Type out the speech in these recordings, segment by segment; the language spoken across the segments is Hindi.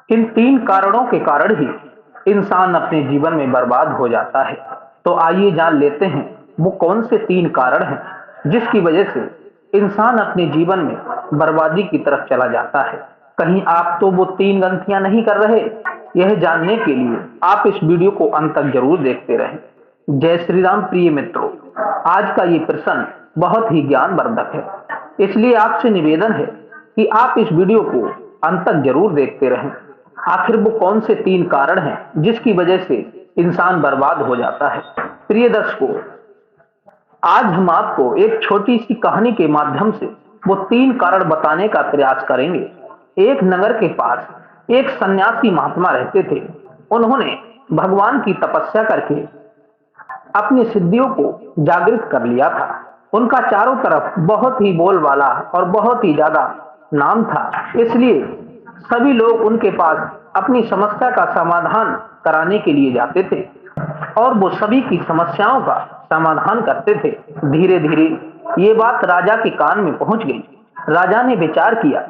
इन तीन कारणों के कारण ही इंसान अपने जीवन में बर्बाद हो जाता है। तो आइए जान लेते हैं वो कौन से तीन कारण हैं जिसकी वजह से इंसान अपने जीवन में बर्बादी की तरफ चला जाता है। कहीं आप तो वो तीन गलतियां नहीं कर रहे? यह जानने के लिए आप इस वीडियो को अंत तक जरूर देखते रहें। जय श्री राम प्रिय मित्रों, आज का ये प्रश्न बहुत ही ज्ञानवर्धक है, इसलिए आपसे निवेदन है कि आप इस वीडियो को अंत तक जरूर देखते रहें। आखिर वो कौन से तीन कारण हैं जिसकी वजह से इंसान बर्बाद हो जाता है? प्रिय दर्शकों, आज हम आपको एक छोटी सी कहानी के माध्यम से वो तीन कारण बताने का प्रयास करेंगे। एक नगर के पास एक सन्यासी महात्मा रहते थे। उन्होंने भगवान की तपस्या करके अपनी सिद्धियों को जागृत कर लिया था। उनका चारों तरफ बहुत ही बोलबाला और बहुत ही ज्यादा नाम था, इसलिए सभी लोग उनके पास अपनी समस्या का समाधान कराने के लिए जाते थे और वो सभी की समस्याओं का समाधान करते थे। धीरे धीरे ये बात राजा के कान में पहुंच गई। राजा ने विचार किया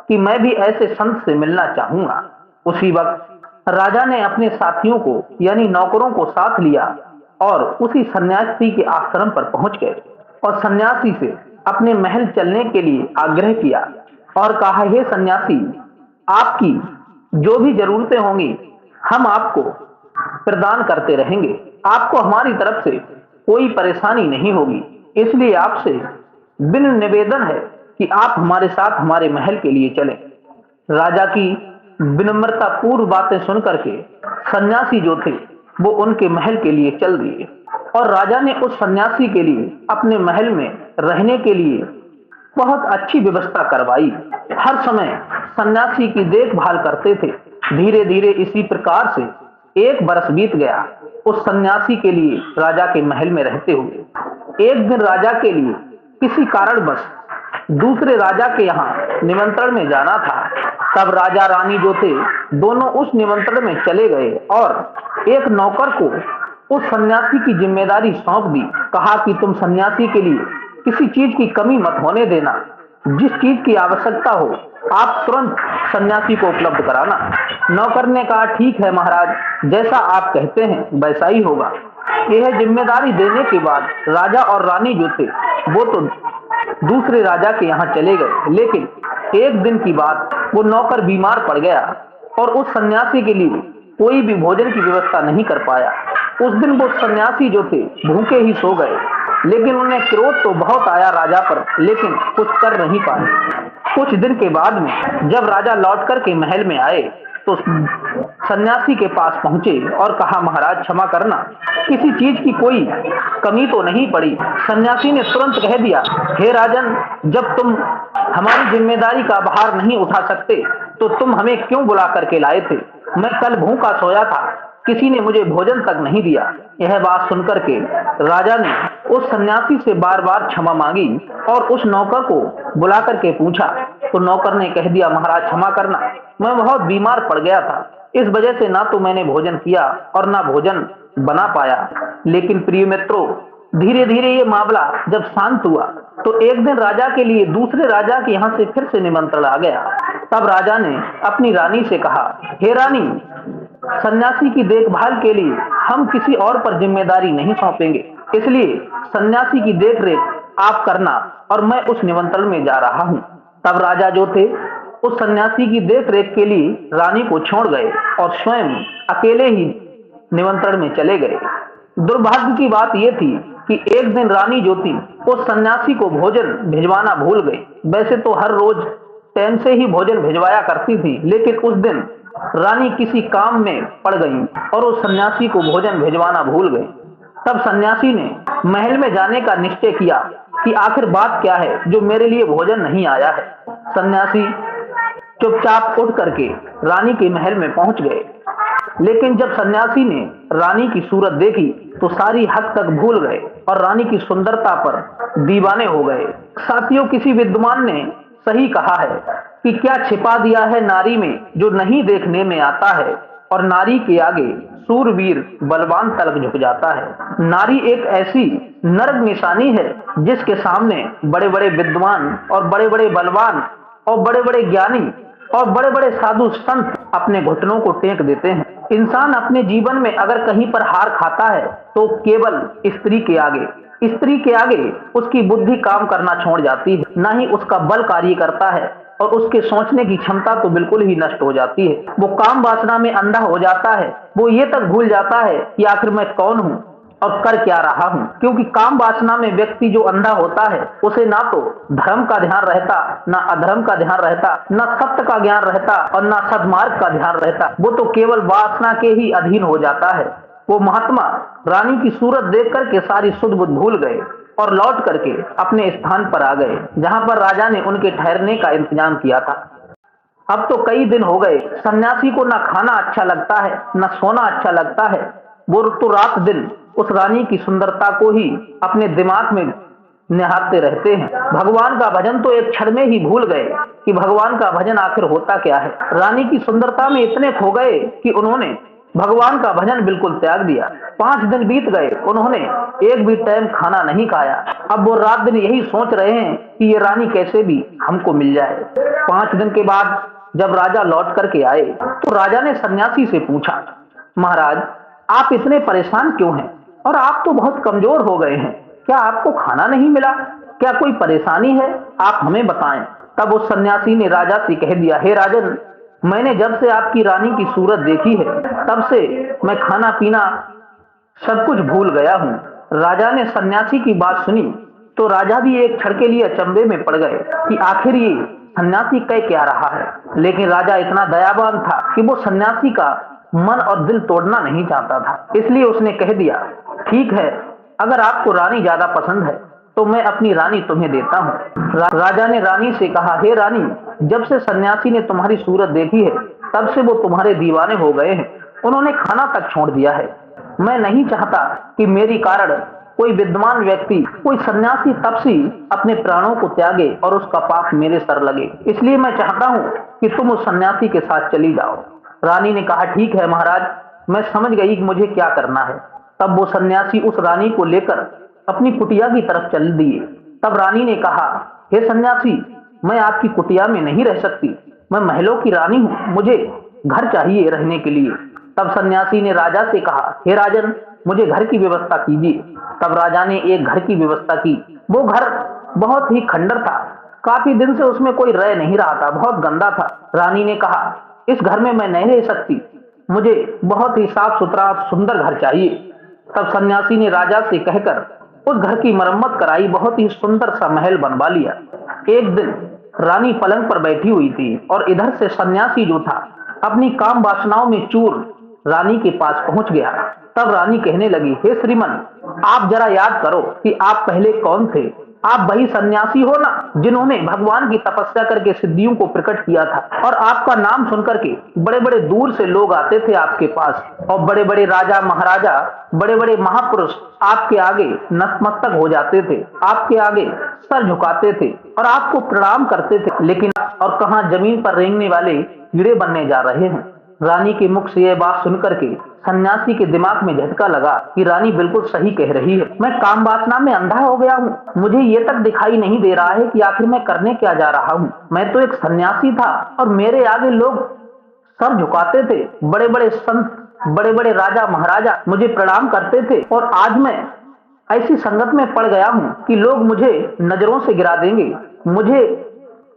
कि मैं भी ऐसे संत से मिलना चाहूंगा। उसी वक्त राजा ने अपने साथियों को यानी नौकरों को साथ लिया और उसी सन्यासी के आश्रम पर पहुंच गए और सन्यासी से अपने महल चलने के लिए आग्रह किया और कहा, हे सन्यासी, आपकी जो भी जरूरतें होंगी हम आपको प्रदान करते रहेंगे। आपको हमारी तरफ से कोई परेशानी नहीं होगी, इसलिए आपसे विनम्र निवेदन है कि आप हमारे साथ हमारे महल के लिए चलें। राजा की विनम्रता पूर्व बातें सुनकर के सन्यासी जो थे वो उनके महल के लिए चल दिए और राजा ने उस सन्यासी के लिए अपने महल में रहने के लिए बहुत अच्छी व्यवस्था करवाई। हर समय सन्यासी की देखभाल करते थे। धीरे धीरे इसी प्रकार से एक बरस बीत गया उस सन्यासी के लिए राजा के महल में रहते हुए। एक दिन राजा के लिए किसी कारणवश दूसरे राजा के यहाँ निमंत्रण में जाना था। तब राजा रानी जो थे दोनों उस निमंत्रण में चले गए और एक नौकर को उस सन्यासी की जिम्मेदारी सौंप दी। कहा कि तुम सन्यासी के लिए किसी चीज की कमी मत होने देना, जिस चीज की आवश्यकता हो आप तुरंत सन्यासी को उपलब्ध कराना। नौकर ने कहा, ठीक है महाराज, जैसा आप कहते हैं वैसा ही होगा। यह जिम्मेदारी देने के बाद राजा और रानी जो थे वो तो दूसरे राजा के यहाँ चले गए, लेकिन एक दिन की बात, वो नौकर बीमार पड़ गया और उस सन्यासी के लिए कोई भी भोजन की व्यवस्था नहीं कर पाया। उस दिन वो सन्यासी जो थे भूखे ही सो गए, लेकिन उन्हें क्रोध तो बहुत आया राजा पर, लेकिन कुछ कर नहीं पाए। कुछ दिन के बाद में जब राजा लौट कर के महल में आए तो सन्यासी के पास पहुंचे और कहा, महाराज क्षमा करना, किसी चीज की कोई कमी तो नहीं पड़ी। सन्यासी ने तुरंत कह दिया, हे राजन, जब तुम हमारी जिम्मेदारी का भार नहीं उठा सकते तो तुम हमें क्यों बुला करके लाए थे? मैं कल भूखा सोया था, किसी ने मुझे भोजन तक नहीं दिया। यह बात सुनकर के राजा ने उस सन्यासी से बार बार क्षमा मांगी और उस नौकर को बुला करके पूछा तो नौकर ने कह दिया, महाराज क्षमा करना, मैं बहुत बीमार पड़ गया था, इस वजह से ना तो मैंने भोजन किया और ना भोजन बना पाया। लेकिन प्रिय मित्रों, धीरे धीरे ये मामला जब शांत हुआ तो एक दिन राजा के लिए दूसरे राजा के यहाँ से फिर से निमंत्रण आ गया। तब राजा ने अपनी रानी से कहा, हे रानी, सन्यासी की देखभाल के लिए हम किसी और पर जिम्मेदारी नहीं सौंपेंगे, इसलिए सन्यासी की देखरेख आप करना और मैं उस निमंत्रण में जा रहा हूँ। तब राजा जो थे उस सन्यासी की देखरेख के लिए रानी को छोड़ गए और स्वयं अकेले ही निमंत्रण में चले गए। दुर्भाग्य की बात यह थी कि एक दिन रानी जो थी उस सन्यासी को भोजन भिजवाना भूल गई। वैसे तो हर रोज टाइम से ही भोजन भिजवाया करती थी, लेकिन उस दिन रानी किसी काम में पड़ गई और उस सन्यासी को भोजन भिजवाना भूल गई। तब सन्यासी ने महल में जाने का निश्चय किया कि आखिर बात क्या है जो मेरे लिए भोजन नहीं आया है। सन्यासी चुपचाप उठ करके रानी के महल में पहुंच गए, लेकिन जब सन्यासी ने रानी की सूरत देखी तो सारी हद तक भूल गए और रानी की सुंदरता पर दीवाने हो गए। साथियों, किसी विद्वान ने सही कहा है कि क्या छिपा दिया है नारी में जो नहीं देखने में आता है, और नारी के आगे सूरवीर बलवान तलक झुक जाता है। नारी एक ऐसी नर्क निशानी है जिसके सामने बड़े बड़े विद्वान और बड़े बड़े बलवान और बड़े बड़े ज्ञानी और बड़े बड़े साधु संत अपने घुटनों को टेक देते हैं। इंसान अपने जीवन में अगर कहीं पर हार खाता है तो केवल स्त्री के आगे। स्त्री के आगे उसकी बुद्धि काम करना छोड़ जाती है, ना ही उसका बल कार्य करता है और उसके सोचने की क्षमता तो बिल्कुल ही नष्ट हो जाती है। वो काम वासना में अंधा हो जाता है। वो ये तक भूल जाता है कि आखिर मैं कौन हूँ और कर क्या रहा हूँ, क्योंकि काम वासना में व्यक्ति जो अंधा होता है उसे ना तो धर्म का ध्यान रहता, ना अधर्म का ध्यान रहता, ना सत्य का ज्ञान रहता और ना सद्मार्ग का ध्यान रहता। वो तो केवल वासना के ही अधीन हो जाता है। वो महात्मा रानी की सूरत देख करके सारी सुध बुध भूल गए और लौट करके अपने स्थान पर आ गए जहां पर राजा ने उनके ठहरने का इंतजाम किया था। अब तो कई दिन हो गए, सन्यासी को ना खाना अच्छा लगता है, ना सोना अच्छा लगता है। वो तो रात दिन उस रानी की सुंदरता को ही अपने दिमाग में निहारते रहते हैं। भगवान का भजन तो एक क्षण में ही भूल गए कि भगवान का भजन आखिर होता क्या है। रानी की सुंदरता में इतने खो गए कि उन्होंने भगवान का भजन बिल्कुल त्याग दिया। 5 दिन बीत गए, उन्होंने एक भी टाइम खाना नहीं खाया। अब वो रात दिन यही सोच रहे हैं कि ये रानी कैसे भी हमको मिल जाए। 5 दिन के बाद जब राजा लौट करके आए तो राजा ने सन्यासी से पूछा, महाराज आप इतने परेशान क्यों हैं और आप तो बहुत कमजोर हो गए हैं, क्या आपको खाना नहीं मिला, क्या कोई परेशानी है, आप हमें बताएं। तब उस सन्यासी ने राजा से कह दिया, हे राजन, मैंने जब से आपकी रानी की सूरत देखी है तब से मैं खाना पीना सब कुछ भूल गया हूँ। राजा ने सन्यासी की बात सुनी तो राजा भी एक क्षण के लिए अचंभे में पड़ गए कि आखिर ये सन्यासी कह क्या रहा है। लेकिन राजा इतना दयावान था कि वो सन्यासी का मन और दिल तोड़ना नहीं चाहता था, इसलिए उसने कह दिया, ठीक है, अगर आपको रानी ज्यादा पसंद है तो मैं अपनी रानी तुम्हें देता हूँ। राजा ने रानी से कहा, हे रानी, जब से सन्यासी ने तुम्हारी सूरत देखी है तब से वो तुम्हारे दीवाने हो गए हैं, उन्होंने खाना तक छोड़ दिया है। मैं नहीं चाहता कि मेरी कारण कोई विद्वान व्यक्ति, कोई सन्यासी तपसी अपने प्राणों को त्यागे और उसका पाप मेरे सर लगे, इसलिए मैं चाहता हूँ कि तुम उस सन्यासी के साथ चली जाओ। रानी ने कहा, ठीक है महाराज, मैं समझ गई कि मुझे क्या करना है। तब वो सन्यासी उस रानी को लेकर अपनी कुटिया की तरफ चल दिए। तब रानी ने कहा, हे सन्यासी, मैं आपकी कुटिया में नहीं रह सकती, मैं महलों की रानी हूँ, मुझे घर चाहिए रहने के लिए। तब सन्यासी ने राजा से कहा, हे राजन, मुझे घर की व्यवस्था कीजिए। तब राजा ने एक घर की व्यवस्था की। वो घर बहुत ही खंडर था, काफी दिन से उसमें कोई रह नहीं रहा था, बहुत गंदा था। रानी ने कहा, इस घर में मैं नहीं रह सकती, मुझे बहुत ही साफ सुथरा सुंदर घर चाहिए। तब सन्यासी ने राजा से कहकर उस घर की मरम्मत कराई, बहुत ही सुंदर सा महल बनवा लिया। एक दिन रानी पलंग पर बैठी हुई थी और इधर से सन्यासी जो था अपनी काम वासनाओं में चूर रानी के पास पहुंच गया। तब रानी कहने लगी, हे श्रीमन, आप जरा याद करो कि आप पहले कौन थे। आप वही सन्यासी हो ना जिन्होंने भगवान की तपस्या करके सिद्धियों को प्रकट किया था, और आपका नाम सुनकर के बड़े बड़े दूर से लोग आते थे आपके पास, और बड़े बड़े राजा महाराजा, बड़े बड़े महापुरुष आपके आगे नतमस्तक हो जाते थे, आपके आगे सर झुकाते थे और आपको प्रणाम करते थे। लेकिन और कहां जमीन पर रेंगने वाले कीड़े बनने जा रहे हैं। रानी के मुख से यह बात सुनकर के सन्यासी के दिमाग में झटका लगा कि रानी बिल्कुल सही कह रही है, मैं काम वासना में अंधा हो गया हूँ, मुझे ये तक दिखाई नहीं दे रहा है कि आखिर मैं करने क्या जा रहा हूँ। मैं तो एक सन्यासी था और मेरे आगे लोग सर झुकाते थे, बड़े बड़े संत, बड़े बड़े राजा महाराजा मुझे प्रणाम करते थे, और आज मैं ऐसी संगत में पड़ गया हूँ कि लोग मुझे नजरों से गिरा देंगे, मुझे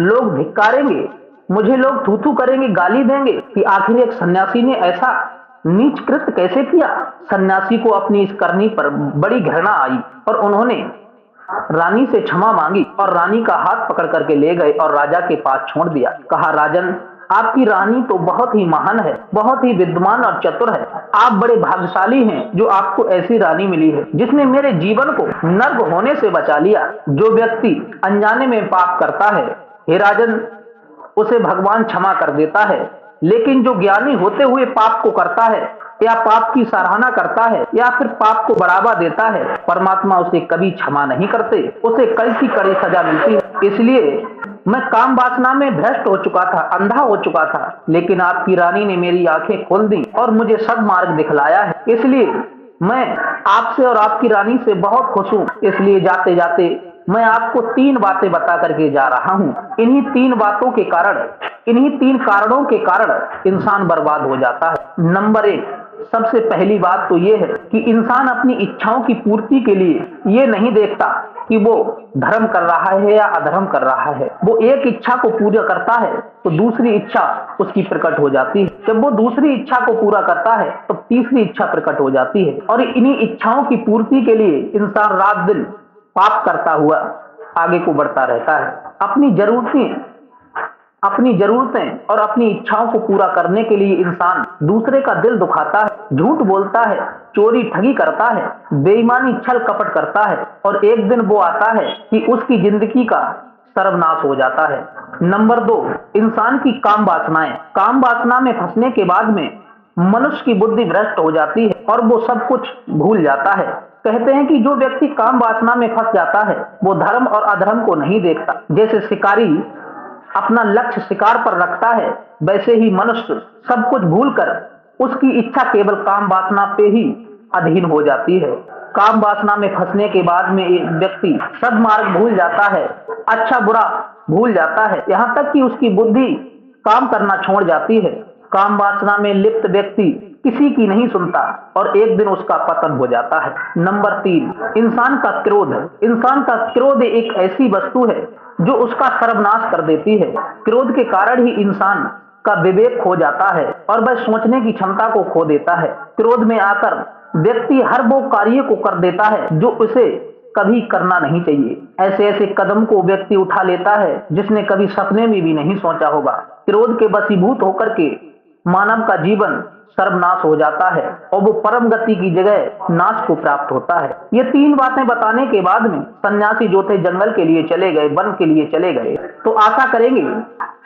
लोग धिक्कारेंगे, मुझे लोग थू थू करेंगे, गाली देंगे कि आखिर एक सन्यासी ने ऐसा नीच कृत्य कैसे किया। सन्यासी को अपनी इस करनी पर बड़ी घृणा आई और उन्होंने रानी से क्षमा मांगी और रानी का हाथ पकड़ करके ले गए और राजा के पास छोड़ दिया। कहा, राजन, आपकी रानी तो बहुत ही महान है, बहुत ही विद्वान और चतुर है, आप बड़े भाग्यशाली हैं जो आपको ऐसी रानी मिली है जिसने मेरे जीवन को नर्क होने से बचा लिया। जो व्यक्ति अनजाने में पाप करता है, हे राजन, उसे भगवान क्षमा कर देता है, लेकिन जो ज्ञानी होते हुए पाप को करता है या पाप की सराहना करता है या फिर पाप को बढ़ावा देता है, परमात्मा उसे कभी क्षमा नहीं करते, उसे कड़ी से कड़ी सजा मिलती है। इसलिए मैं काम वासना में भ्रष्ट हो चुका था, अंधा हो चुका था, लेकिन आपकी रानी ने मेरी आंखें खोल दी और मुझे सद्मार्ग दिखलाया है। इसलिए मैं आपसे और आपकी रानी से बहुत खुश हूँ, इसलिए जाते जाते मैं आपको 3 बातें बता करके जा रहा हूँ। इन्हीं 3 बातों के कारण, इन्हीं 3 कारणों के कारण इंसान बर्बाद हो जाता है। नंबर 1, सबसे पहली बात तो ये है कि इंसान अपनी इच्छाओं की पूर्ति के लिए ये नहीं देखता कि वो धर्म कर रहा है या अधर्म कर रहा है। वो एक इच्छा को पूरा करता है तो दूसरी इच्छा उसकी प्रकट हो जाती है। जब वो दूसरी इच्छा को पूरा करता है तो तीसरी इच्छा प्रकट हो जाती है, और इन्हीं इच्छाओं की पूर्ति के लिए इंसान रात दिन पाप करता हुआ आगे को बढ़ता रहता है। अपनी जरूरतें और अपनी इच्छाओं को पूरा करने के लिए इंसान दूसरे का दिल दुखाता है, झूठ बोलता है, चोरी ठगी करता है, बेईमानी छल कपट करता है, और एक दिन वो आता है कि उसकी जिंदगी का सर्वनाश हो जाता है। नंबर 2, इंसान की काम वासनाएं। काम वासना में फंसने के बाद में मनुष्य की बुद्धि भ्रष्ट हो जाती है और वो सब कुछ भूल जाता है। कहते हैं कि जो व्यक्ति काम वासना में फंस जाता है वो धर्म और अधर्म को नहीं देखता। जैसे शिकारी अपना लक्ष्य शिकार पर रखता है, वैसे ही मनुष्य सब कुछ भूलकर उसकी इच्छा केवल काम वासना पे ही अधीन हो जाती है। काम वासना में फंसने के बाद में एक व्यक्ति सद्मार्ग भूल जाता है, अच्छा बुरा भूल जाता है, यहाँ तक कि उसकी बुद्धि काम करना छोड़ जाती है। काम वासना में लिप्त व्यक्ति किसी की नहीं सुनता और एक दिन उसका पतन हो जाता है। नंबर 3, इंसान का क्रोध। इंसान का क्रोध एक ऐसी वस्तु है जो उसका सर्वनाश कर देती है। क्रोध के कारण ही इंसान का विवेक खो जाता है और वह सोचने की क्षमता को खो देता है। क्रोध में आकर व्यक्ति हर वो कार्य को कर देता है जो उसे कभी करना नहीं चाहिए। ऐसे ऐसे कदम को व्यक्ति उठा लेता है जिसने कभी सपने में भी नहीं सोचा होगा। क्रोध के वशीभूत होकर के मानव का जीवन सर्वनाश हो जाता है और वो परम गति की जगह नाश को प्राप्त होता है। ये 3 बातें बताने के बाद में सन्यासी जो थे जंगल के लिए चले गए, वन के लिए चले गए। तो आशा करेंगे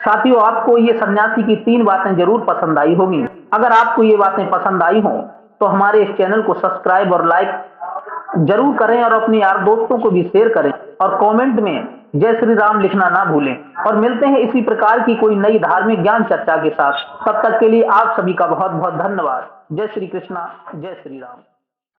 साथियों आपको ये सन्यासी की 3 बातें जरूर पसंद आई होंगी। अगर आपको ये बातें पसंद आई हो तो हमारे इस चैनल को सब्सक्राइब और लाइक जरूर करें और अपने यार दोस्तों को भी शेयर करें, और कमेंट में जय श्री राम लिखना ना भूलें। और मिलते हैं इसी प्रकार की कोई नई धार्मिक ज्ञान चर्चा के साथ। तब तक के लिए आप सभी का बहुत बहुत धन्यवाद। जय श्री कृष्णा, जय श्री राम।